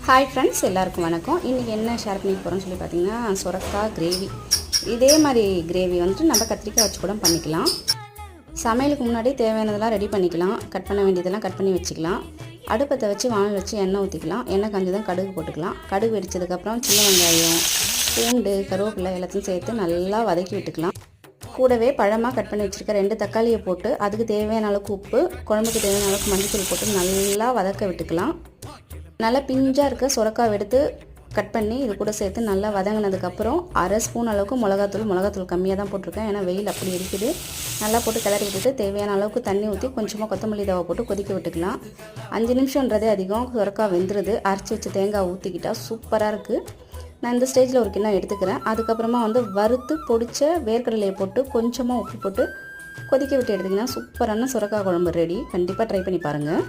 Hi friends, எல்லாருக்கும் வணக்கம். இன்றைக்கி என்ன ஷேர் பண்ணி போகிறோன்னு சொல்லி பார்த்தீங்கன்னா, சுரக்காய் கிரேவி. இதே மாதிரி கிரேவி வந்துட்டு நம்ம கத்திரிக்காய் வச்சு கூட பண்ணிக்கலாம். சமையலுக்கு முன்னாடி தேவையானதெல்லாம் ரெடி பண்ணிக்கலாம். கட் பண்ண வேண்டியதெல்லாம் கட் பண்ணி வச்சுக்கலாம். அடுப்பத்தை வச்சு வானல் வச்சு எண்ணெய் ஊற்றிக்கலாம். எண்ணெய் காஞ்சதும் கடுகு போட்டுக்கலாம். கடுகு வெடித்ததுக்கப்புறம் சின்ன வெங்காயம், பூண்டு, கருவேப்பிலை எல்லாத்தையும் சேர்த்து நல்லா வதக்கி விட்டுக்கலாம். கூடவே பழமாக கட் பண்ணி வச்சுருக்க 2 தக்காளியை போட்டு அதுக்கு தேவையான அளவுக்கு உப்பு, குழம்புக்கு தேவையான அளவுக்கு மஞ்சள் போட்டு நல்லா வதக்க விட்டுக்கலாம். நல்லா பிஞ்சாக இருக்க சுரக்காய் எடுத்து கட் பண்ணி இது கூட சேர்த்து நல்லா வதங்கினதுக்கப்புறம் 1/2 ஸ்பூன் அளவுக்கு மிளகாத்தூள் கம்மியாக தான் போட்டிருக்கேன். ஏன்னா வெயில் அப்படி இருக்குது. நல்லா போட்டு கிளறி விட்டுட்டு தேவையான அளவுக்கு தண்ணி ஊற்றி கொஞ்சமாக கொத்தமல்லி தவை போட்டு கொதிக்க விட்டுக்கலாம். 5 நிமிஷம்ன்றதே அதிகம். சுரக்காய் வெந்துடுது. அரைச்சி வச்சு தேங்காய் ஊற்றிக்கிட்டால் சூப்பராக இருக்குது. நான் இந்த ஸ்டேஜில் ஒரு கிண்ணம் எடுத்துக்கிறேன். அதுக்கப்புறமா வறுத்து பொடிச்ச வேர்க்கடலையை போட்டு கொஞ்சமாக உப்பு போட்டு கொதிக்க விட்டு எடுத்திங்கன்னா சூப்பரான சுரக்காய் குழம்பு ரெடி. கண்டிப்பாக ட்ரை பண்ணி பாருங்கள்.